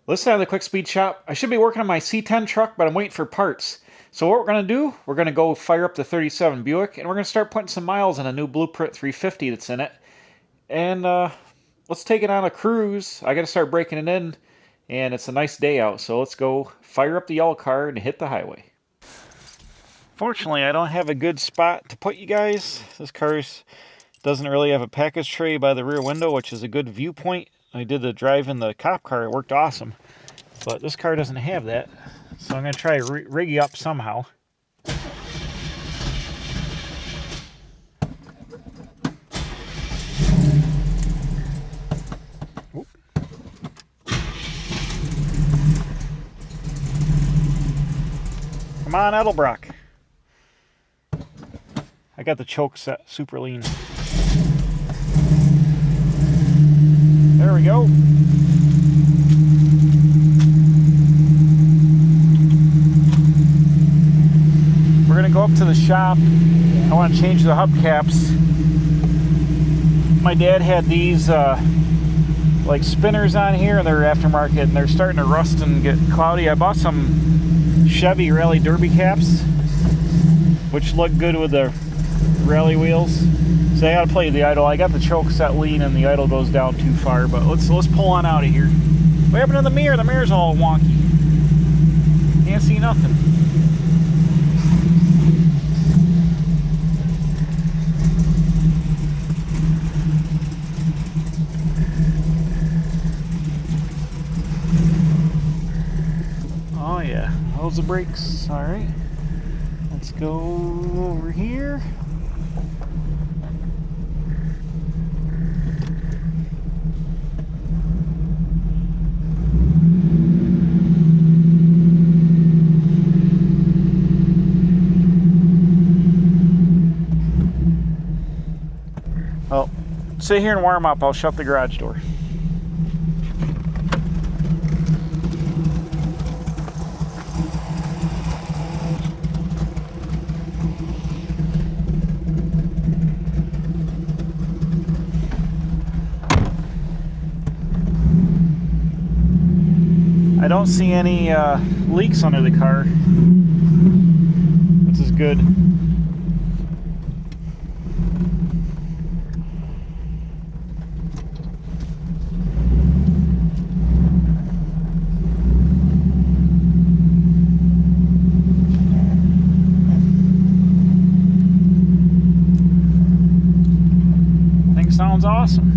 Listen to the Quick Speed Shop. I should be working on my C10 truck, but I'm waiting for parts. So what we're going to do, we're going to go fire up the 37 Buick, and we're going to start putting some miles on a new BluePrint 350 that's in it. And let's take it on a cruise. I got to start breaking it in, and it's a nice day out. So let's go fire up the yellow car and hit the highway. Fortunately, I don't have a good spot to put you guys. This car doesn't really have a package tray by the rear window, which is a good viewpoint. I did the drive in the cop car, it worked awesome. But this car doesn't have that, so I'm going to try to rig you up somehow. Oop. Come on, Edelbrock. I got the choke set super lean. There we go. We're going to go up to the shop. I want to change the hubcaps. My dad had these like spinners on here, and they're aftermarket, and they're starting to rust and get cloudy. I bought some Chevy Rally Derby caps, which look good with the rally wheels. So I gotta play the idle. I got the choke set lean and the idle goes down too far, but let's pull on out of here. What happened to the mirror? The mirror's all wonky. Can't see nothing. Oh yeah, those are the brakes. Alright. Let's go over here. Well, sit here and warm up. I'll shut the garage door. I don't see any leaks under the car, which is good. Thing sounds awesome.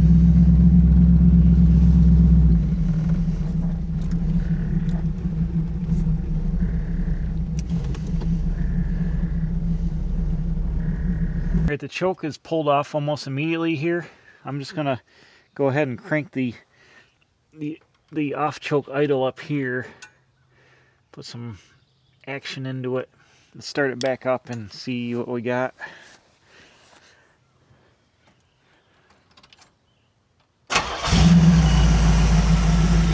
Right, the choke is pulled off almost immediately here. I'm just gonna go ahead and crank the off choke idle up here, put some action into it, and start it back up and see what we got.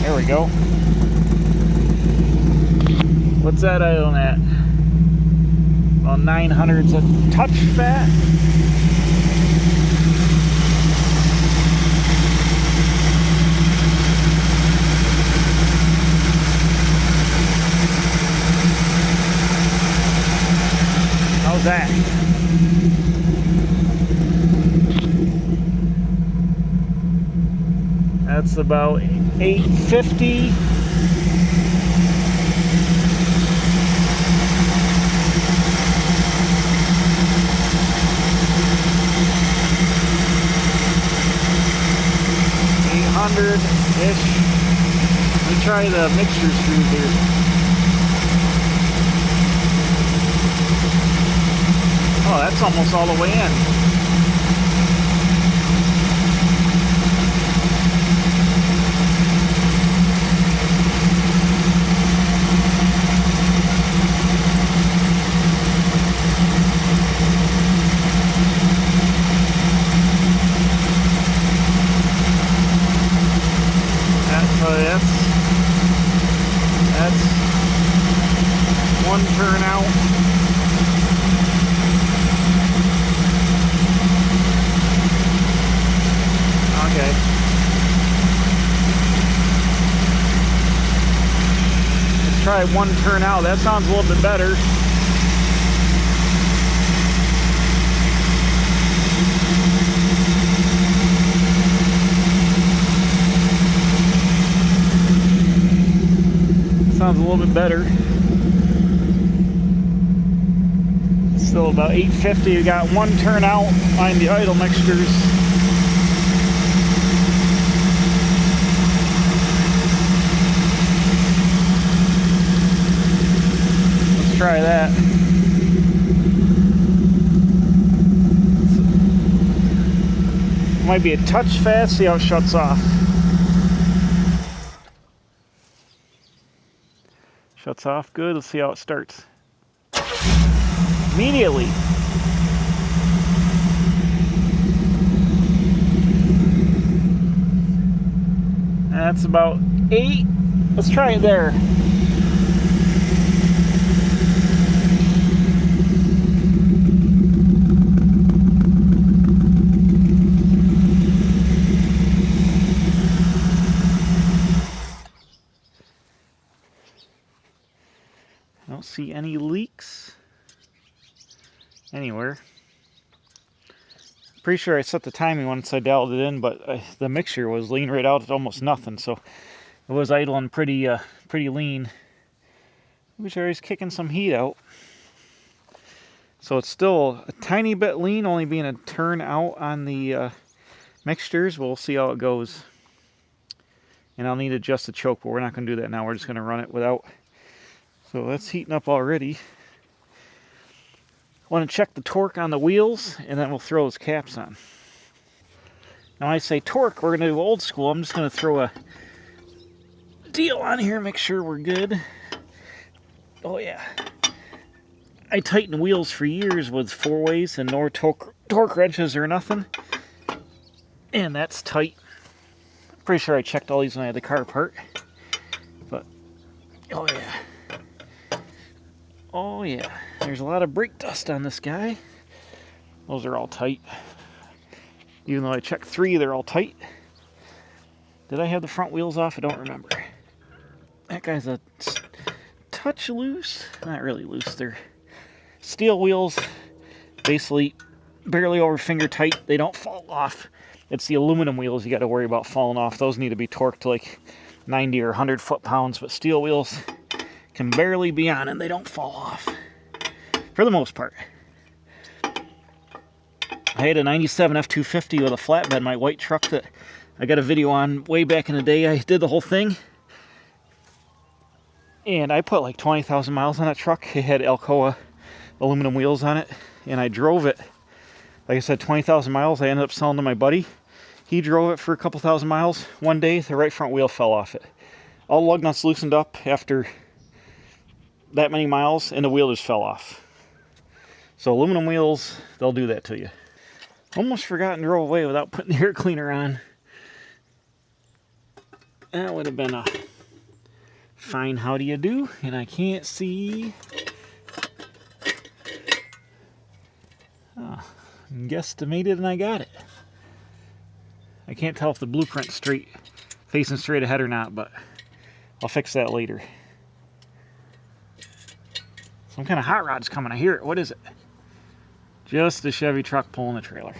There we go. What's that idling at? Well, 900's a touch fat. How's that? That's about 850. $800-ish. Let me try the mixture screw here. Oh, that's almost all the way in. That's one turn out. try one turn out. That sounds a little bit better. Sounds a little bit better. Still about 850. We got one turn out behind the idle mixtures. Let's try that. Might be a touch fast. See how it shuts off. Shuts off good. Let's see how it starts. Immediately. That's about 8. Let's try it there. I don't see any leaks anywhere. Pretty sure I set the timing once I dialed it in, but the mixture was lean right out at almost nothing, so it was idling pretty lean. Wish I was kicking some heat out. So it's still a tiny bit lean, only being a turn out on the mixtures. We'll see how it goes. And I'll need to adjust the choke, but we're not going to do that now. We're just going to run it without. So that's heating up already. I want to check the torque on the wheels, and then we'll throw those caps on. Now when I say torque, we're going to do old school. I'm just going to throw a deal on here, make sure we're good. Oh yeah. I tightened wheels for years with 4-ways and no torque wrenches or nothing. And that's tight. Pretty sure I checked all these when I had the car apart. But, oh yeah. Oh yeah, there's a lot of brake dust on this guy. Those are all tight. Even though I checked 3, they're all tight. Did I have the front wheels off? I don't remember. That guy's a touch loose. Not really loose. They're steel wheels, basically barely over finger tight. They don't fall off. It's the aluminum wheels you got to worry about falling off. Those need to be torqued to like 90 or 100 foot-pounds, but steel wheels can barely be on and they don't fall off for the most part. I had a 97 F250 with a flatbed, my white truck that I got a video on way back in the day. I did the whole thing and I put like 20,000 miles on that truck. It had Alcoa aluminum wheels on it and I drove it, like I said, 20,000 miles. I ended up selling to my buddy. He drove it for a couple thousand miles. One day the right front wheel fell off it. All lug nuts loosened up after that many miles and the wheel just fell off. So aluminum wheels, they'll do that to you. Almost forgot and drove away without putting the air cleaner on. That would have been a fine how do you do, and I can't see. Oh, guesstimated and I got it. I can't tell if the BluePrint's facing straight ahead or not, but I'll fix that later. Some kind of hot rod's coming. I hear it. What is it? Just a Chevy truck pulling a trailer.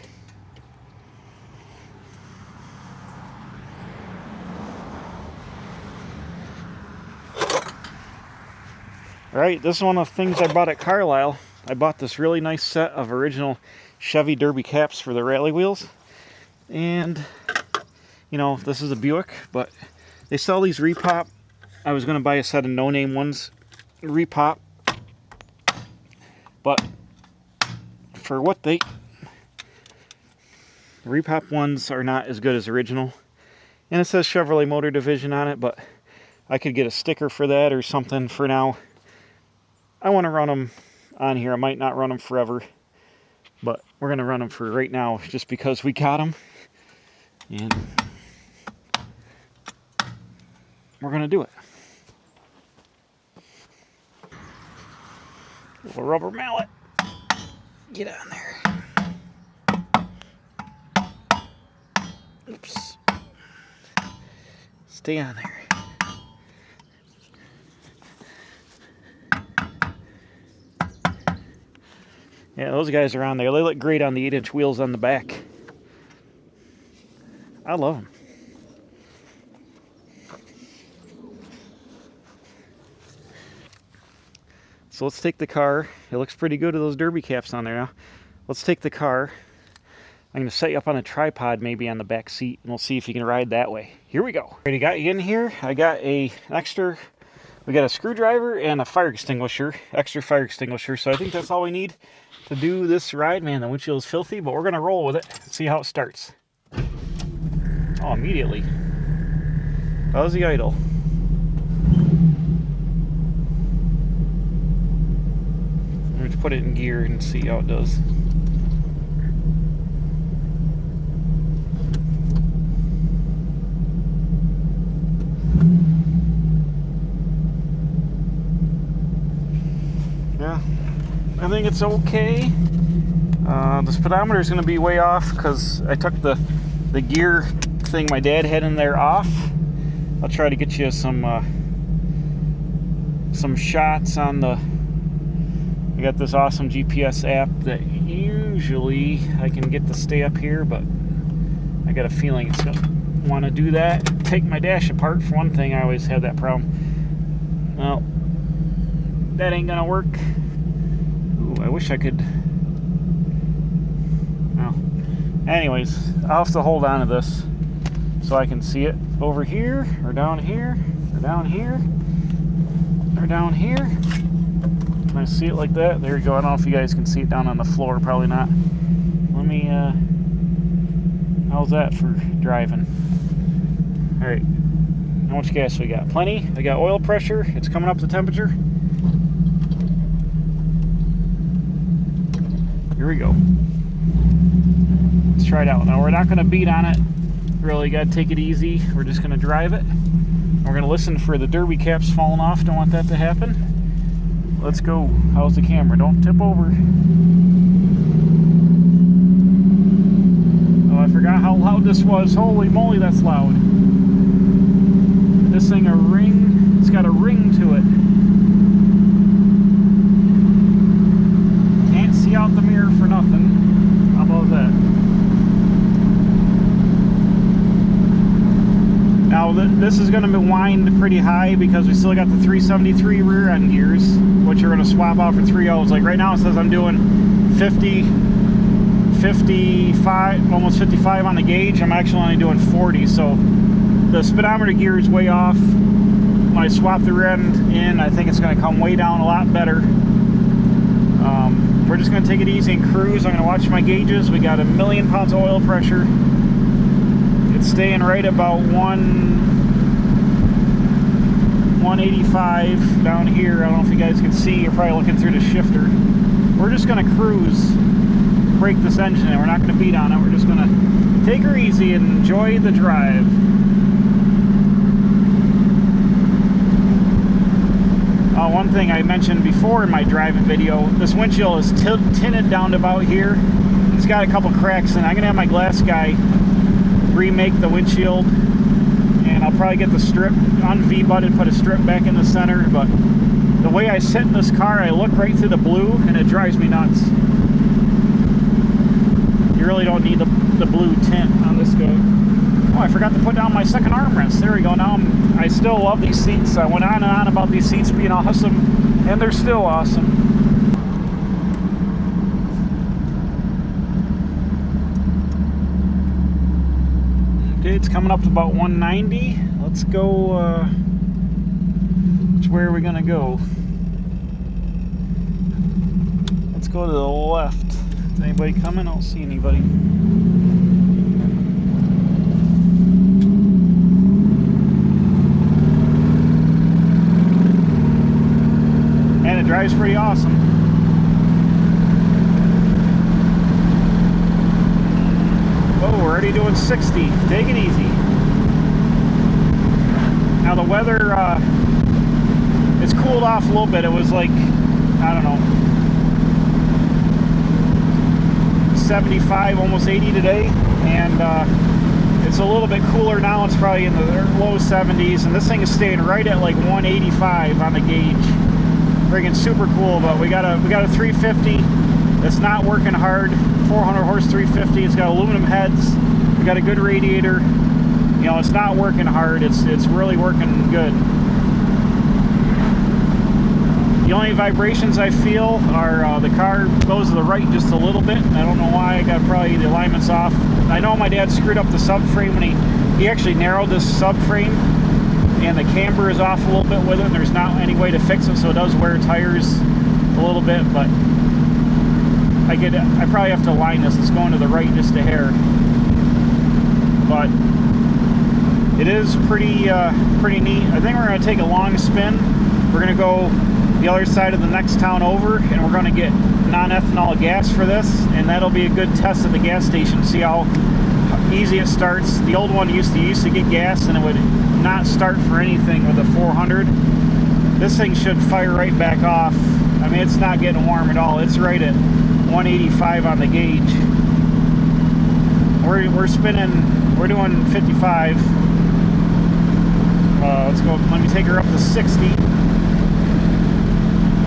Alright, this is one of the things I bought at Carlisle. I bought this really nice set of original Chevy Derby caps for the rally wheels. And, you know, this is a Buick, but they sell these repop. I was going to buy a set of no-name ones, repop. But for what the repop ones are not as good as original. And it says Chevrolet Motor Division on it, but I could get a sticker for that or something for now. I want to run them on here. I might not run them forever, but we're going to run them for right now just because we got them. And we're going to do it. Little rubber mallet. Get on there. Oops. Stay on there. Yeah, those guys are on there. They look great on the 8-inch wheels on the back. I love them. So let's take the car. It looks pretty good with those derby caps on there now. Let's take the car. I'm going to set you up on a tripod maybe on the back seat, and we'll see if you can ride that way. Here we go. Already got you in here. I got we got a screwdriver and a fire extinguisher, extra fire extinguisher. So I think that's all we need to do this ride. Man, the windshield is filthy, but we're going to roll with it, see how it starts. Oh, immediately. How's the idle? Let's put it in gear and see how it does. Yeah, I think it's okay. The speedometer is going to be way off because I took the gear thing my dad had in there off. I'll try to get you some shots on the. I got this awesome GPS app that usually I can get to stay up here, but I got a feeling it's going to want to do that. Take my dash apart for one thing. I always have that problem. Well, that ain't gonna work. Ooh, I wish I could. Well, anyways, I'll have to hold on to this so I can see it over here, or down here, or down here, or down here. Can I see it like that? There you go. I don't know if you guys can see it down on the floor. Probably not. Let me, how's that for driving? All right. How much gas we got? Plenty. I got oil pressure. It's coming up to temperature. Here we go. Let's try it out. Now, we're not going to beat on it. Really got to take it easy. We're just going to drive it. We're going to listen for the derby caps falling off. Don't want that to happen. Let's go. How's the camera? Don't tip over. Oh, I forgot how loud this was. Holy moly, that's loud. This thing a ring. It's got a ring to it. Can't see out the mirror for nothing. How about that? Now this is going to be wind pretty high because we still got the 373 rear end gears, which are going to swap out for 3.0s. Like right now it says I'm doing 50, 55, almost 55 on the gauge. I'm actually only doing 40, so the speedometer gear is way off. When I swap the rear end in, I think it's going to come way down a lot better. We're just going to take it easy and cruise. I'm going to watch my gauges. We got 1,000,000 pounds of oil pressure. It's staying right about 185 down here. I don't know if you guys can see. You're probably looking through the shifter. We're just going to cruise, break this engine, and we're not going to beat on it. We're just going to take her easy and enjoy the drive. One thing I mentioned before in my driving video, this windshield is tinted down to about here. It's got a couple cracks, and I'm going to have my glass guy remake the windshield, and I'll probably get the strip un-V-butt and put a strip back in the center. But the way I sit in this car, I look right through the blue, and it drives me nuts. You really don't need the blue tint on this guy. Oh, I forgot to put down my second armrest. There we go. Now I still love these seats. I went on and on about these seats being awesome, and they're still awesome. Okay, it's coming up to about 190. Let's go, where are we gonna go? Let's go to the left. Is anybody coming? I don't see anybody. And it drives pretty awesome. Oh, we're already doing 60. Take it easy. Now the weather, it's cooled off a little bit. It was like, I don't know, 75, almost 80 today. And it's a little bit cooler now. It's probably in the low 70s. And this thing is staying right at like 185 on the gauge. Friggin' super cool. But we got a 350 It's not working hard. 400 horse 350. It's got aluminum heads. We got a good radiator. You know, it's not working hard. It's really working good. The only vibrations I feel are the car goes to the right just a little bit. I don't know why. I got probably the alignments off. I know my dad screwed up the subframe when he actually narrowed this subframe, and the camber is off a little bit with it, and there's not any way to fix it, so it does wear tires a little bit, but I probably have to align this. It's going to the right just a hair, but it is pretty neat. I think we're going to take a long spin. We're going to go the other side of the next town over, and we're going to get non-ethanol gas for this, and that'll be a good test at the gas station, see how easy it starts. The old one used to get gas and it would not start for anything with a 400. This thing should fire right back off. I mean, it's not getting warm at all. It's right at 185 on the gauge. We're spinning, we're doing 55. Let's go, let me take her up to 60.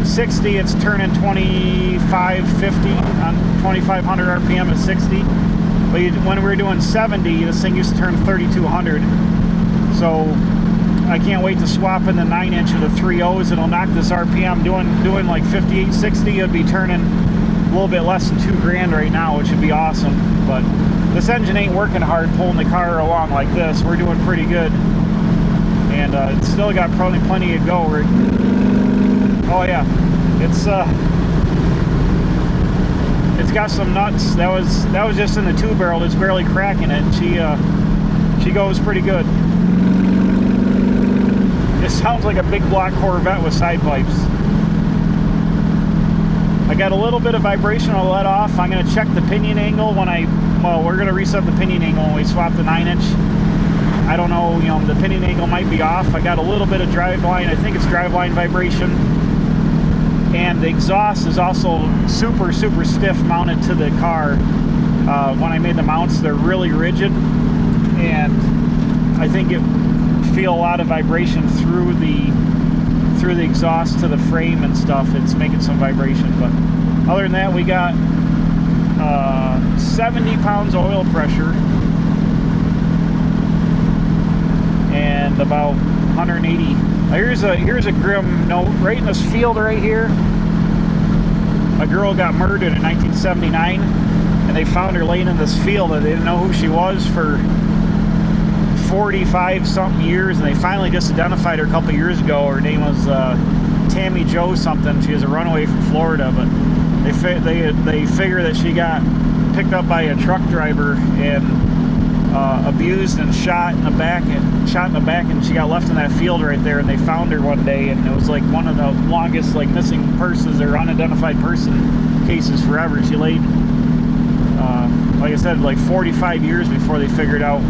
60, it's turning 2550 on 2500 RPM at 60. But when we were doing 70, this thing used to turn 3200. So I can't wait to swap in the 9-inch of the 3.0s. It'll knock this RPM. Doing like 58, 60, it'd be turning a little bit less than $2,000 right now, which would be awesome. But this engine ain't working hard pulling the car along like this. We're doing pretty good, and it's still got probably plenty to go. Oh yeah, it's got some nuts. That was just in the 2-barrel. It's barely cracking it. She goes pretty good. It sounds like a big block Corvette with side pipes. I got a little bit of vibration I'll let off. I'm going to check the pinion angle we're going to reset the pinion angle when we swap the 9-inch. I don't know, the pinion angle might be off. I got a little bit of driveline. I think it's driveline vibration. And the exhaust is also super, super stiff mounted to the car. When I made the mounts, they're really rigid. And I think it feel a lot of vibration through the exhaust to the frame and stuff. It's making some vibration, but other than that, we got 70 pounds of oil pressure and about 180. Here's a grim note. Right in this field right here, a girl got murdered in 1979, and they found her laying in this field, and they didn't know who she was for 45 something years, and they finally just identified her a couple years ago. Her name was Tammy Jo something. She was a runaway from Florida, but they figure that she got picked up by a truck driver and abused and shot in the back, and she got left in that field right there, and they found her one day, and it was like one of the longest missing persons or unidentified person cases forever. She laid like I said, 45 years before they figured out.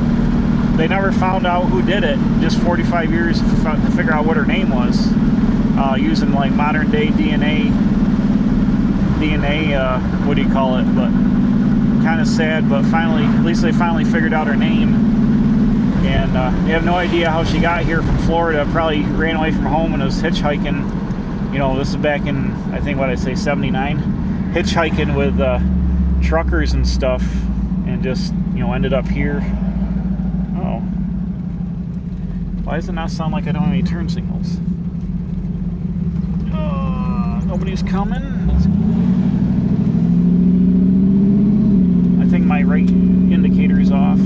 They never found out who did it. Just 45 years to figure out what her name was, using modern day DNA. What do you call it? But kind of sad. But finally, at least they finally figured out her name. And they have no idea how she got here from Florida. Probably ran away from home and was hitchhiking. This is back in, I think, 79. Hitchhiking with truckers and stuff, and just ended up here. Oh, why does it not sound like I don't have any turn signals? Nobody's coming. I think my right indicator is off.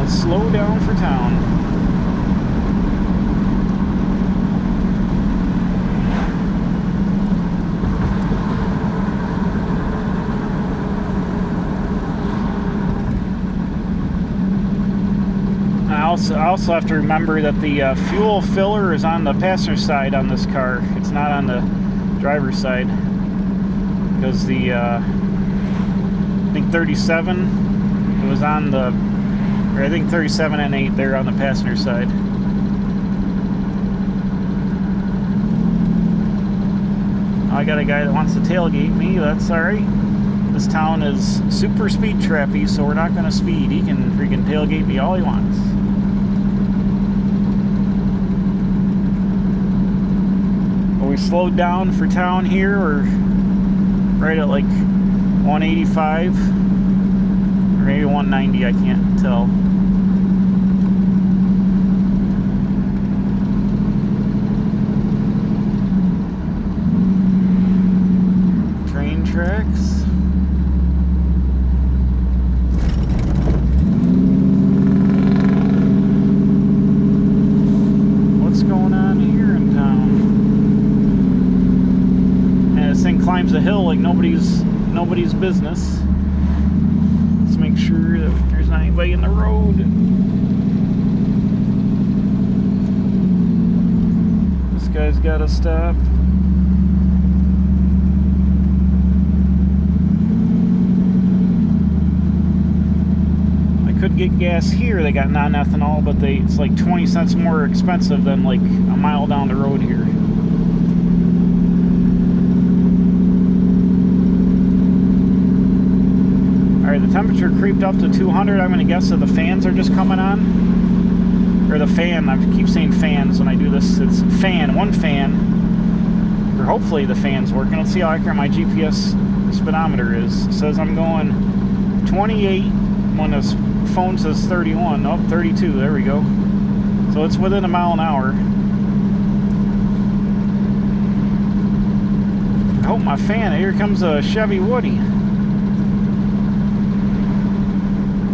Slow down for town. I also have to remember that the fuel filler is on the passenger side on this car. It's not on the driver's side, because the I think 37, it was on the, I think 37 and 8, they're on the passenger side. I got a guy that wants to tailgate me. That's alright. This town is super speed trappy, so we're not going to speed. He can freaking tailgate me all he wants. Well, we slowed down for town here. We're right at like 185 or maybe 190, I can't tell. Train tracks. What's going on here in town? And this thing climbs a hill like nobody's business. Let's make sure that there's not anybody in the road. This guy's got to stop. I could get gas here. They got non-ethanol, but it's like 20 cents more expensive than like a mile down the road here. Alright, the temperature creeped up to 200. I'm going to guess that the fans are just coming on. Or the fan, I keep saying fans when I do this. It's fan, one fan. Or hopefully the fan's working. Let's see how accurate my GPS speedometer is. It says I'm going 28 when this phone says 31. Nope, 32. There we go. So it's within a mile an hour. I hope my fan, here comes a Chevy Woody.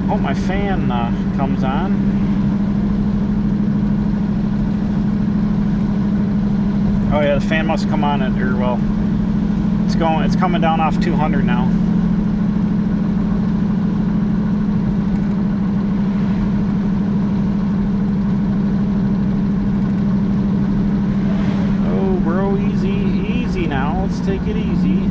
I hope my fan comes on. Oh yeah, the fan must come on at, or well, it's coming down off 200 now. Oh bro, easy now. Let's take it easy.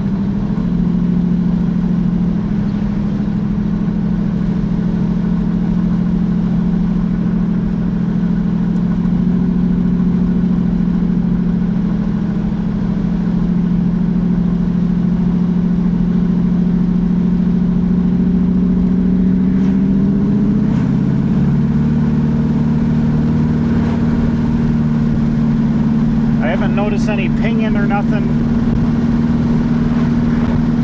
Notice any pinging or nothing.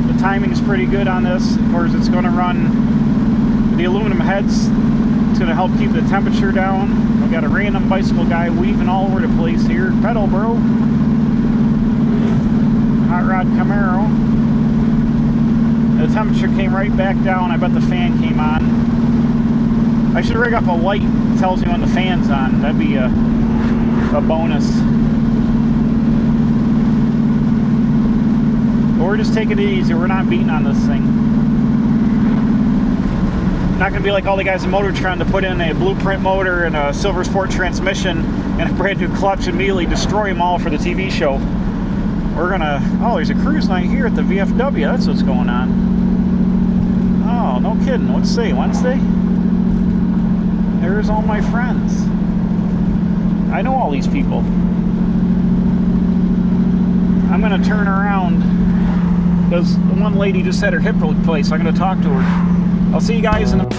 The timing's pretty good on this. Of course, it's going to run the aluminum heads. It's going to help keep the temperature down. We got a random bicycle guy weaving all over the place here. Pedal, bro. Hot Rod Camaro. The temperature came right back down. I bet the fan came on. I should rig up a light that tells me when the fan's on. That'd be a bonus. But we're just taking it easy. We're not beating on this thing. Not going to be like all the guys in Motor Trend to put in a BluePrint motor and a Silver Sport transmission and a brand new clutch and immediately destroy them all for the TV show. We're going to... Oh, there's a cruise night here at the VFW. That's what's going on. Oh, no kidding. What's today? Wednesday? There's all my friends. I know all these people. I'm going to turn around because one lady just had her hip replaced, so I'm going to talk to her. I'll see you guys in a...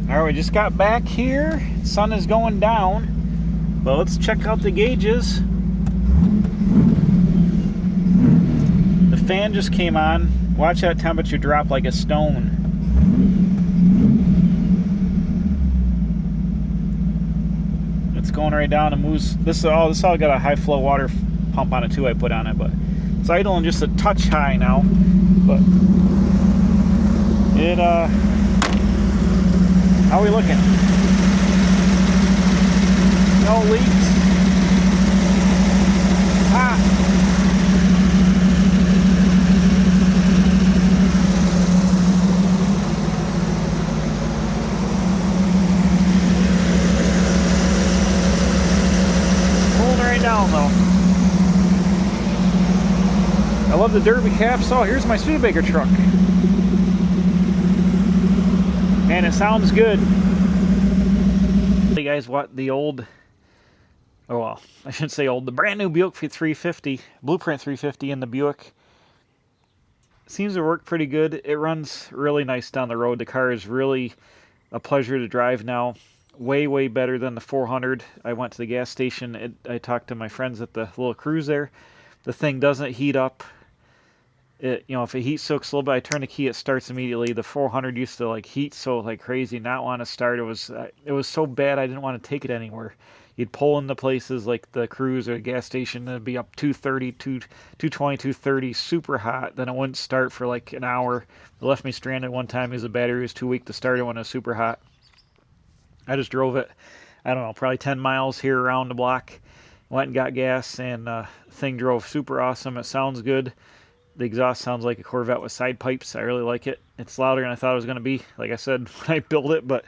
Alright, we just got back here. Sun is going down. But let's check out the gauges. fan just came on. Watch that temperature drop like a stone. It's going right down and moves. This all got a high flow water pump on it too. I put on it, but it's idling just a touch high now. But it how are we looking? No leaks. Down though. I love the derby caps. Oh, here's my Studebaker truck. And it sounds good. You guys, what the old, oh well, I shouldn't say old, the brand new Buick 350, BluePrint 350 in the Buick. Seems to work pretty good. It runs really nice down the road. The car is really a pleasure to drive now. Way better than the 400. I went to the gas station. I talked to my friends at the little cruise there. The thing doesn't heat up. It, you know, if it heat soaks a little bit, I turn the key, it starts immediately. The 400 used to like heat so like crazy, not want to start. It was so bad I didn't want to take it anywhere. You'd pull into places like the cruise or the gas station, it'd be up 230, 220, 230, super hot. Then it wouldn't start for like an hour. It left me stranded one time because the battery was too weak to start it when it was super hot. I just drove it, I don't know, probably 10 miles here around the block. Went and got gas, and thing drove super awesome. It sounds good. The exhaust sounds like a Corvette with side pipes. I really like it. It's louder than I thought it was going to be, like I said, when I built it, but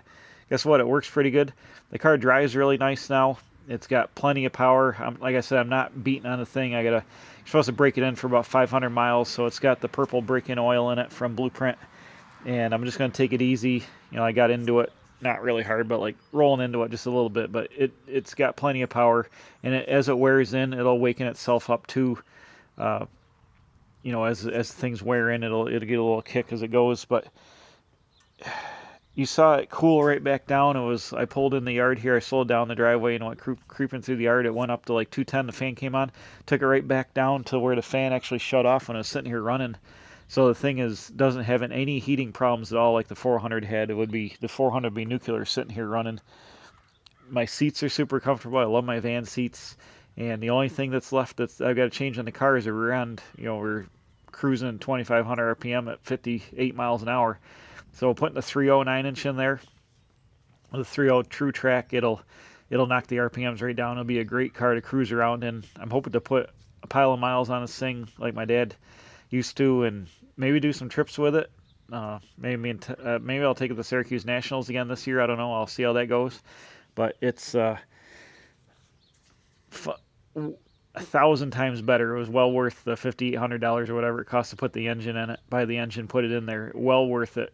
guess what? It works pretty good. The car drives really nice now. It's got plenty of power. Like I said, I'm not beating on the thing. You're supposed to break it in for about 500 miles, so it's got the purple break-in oil in it from BluePrint, and I'm just going to take it easy. You know, I got into it. Not really hard, but like rolling into it just a little bit, but it's got plenty of power, and as it wears in, it'll waken itself up too. You know, as things wear in, it'll get a little kick as it goes. But you saw it cool right back down. I pulled in the yard here, I slowed down the driveway and went creeping through the yard. It went up to like 210. The fan came on, took it right back down to where the fan actually shut off when I was sitting here running. So the thing doesn't have any heating problems at all like the 400 had. The 400 would be nuclear sitting here running. My seats are super comfortable. I love my van seats. And the only thing that's left that I've got to change on the car is the rear end. You know, we're cruising 2,500 RPM at 58 miles an hour. So putting the 3.0 9-inch in there, the 3.0 True Track, it'll knock the RPMs right down. It'll be a great car to cruise around in. I'm hoping to put a pile of miles on this thing like my dad used to, and maybe do some trips with it. Maybe I'll take it to the Syracuse Nationals again this year. I don't know. I'll see how that goes. But it's 1,000 times better. It was well worth the $5,800 or whatever it cost to put the engine in it. Buy the engine, put it in there. Well worth it.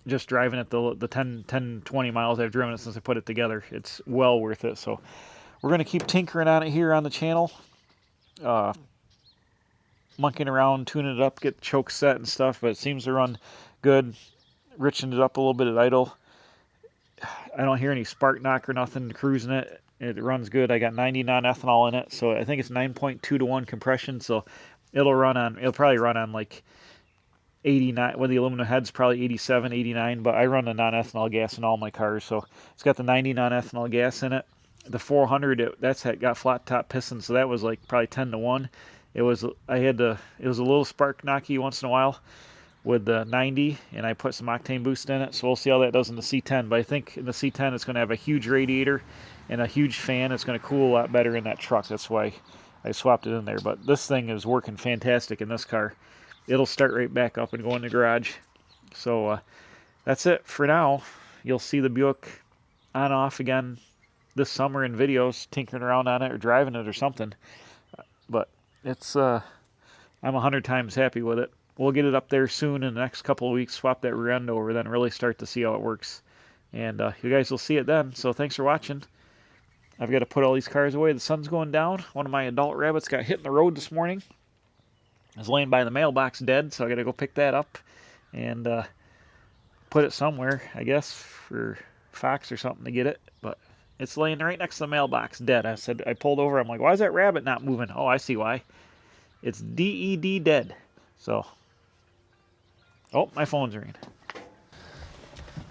Just driving it the 10, 20 miles I've driven it since I put it together. It's well worth it. So we're going to keep tinkering on it here on the channel. Monkeying around, tuning it up, get the choke set and stuff, but it seems to run good. Riching it up a little bit at idle. I don't hear any spark knock or nothing cruising it. It runs good. I got 90 non-ethanol in it, so I think it's 9.2 to 1 compression, so it'll probably run on like 89, when the aluminum head's probably 87, 89, but I run the non-ethanol gas in all my cars, so it's got the 90 non-ethanol gas in it. The 400, that's got flat top pistons, so that was like probably 10 to 1. It was a little spark knocky once in a while with the 90, and I put some octane boost in it, so we'll see how that does in the C10. But I think in the C10 it's going to have a huge radiator and a huge fan. It's going to cool a lot better in that truck. That's why I swapped it in there. But this thing is working fantastic in this car. It'll start right back up and go in the garage. So that's it for now. You'll see the Buick on and off again this summer in videos, tinkering around on it or driving it or something. But it's I'm 100 times happy with it. We'll get it up there soon in the next couple of weeks, swap that rear end over, then really start to see how it works. And you guys will see it then. So thanks for watching. I've got to put all these cars away. The sun's going down. One of my adult rabbits got hit in the road this morning. I was laying by the mailbox dead, so I got to go pick that up and put it somewhere, I guess, for Fox or something to get it. But it's laying right next to the mailbox dead. I pulled over. I'm like, why is that rabbit not moving? Oh, I see why. It's DED dead. So, oh, my phone's ringing.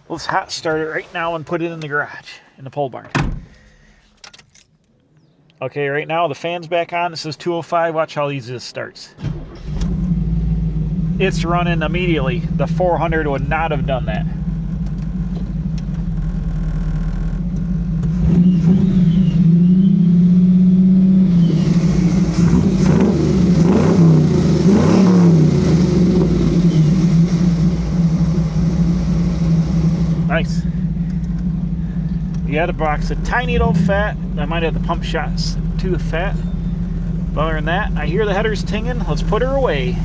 Let's hot start it right now and put it in the garage, in the pole barn. Okay, right now the fan's back on. This is 205. Watch how easy this starts. It's running immediately. The 400 would not have done that. Nice. Yeah, the box a tiny little fat. I might have the pump shots too fat. But other than that, I hear the headers tinging. Let's put her away.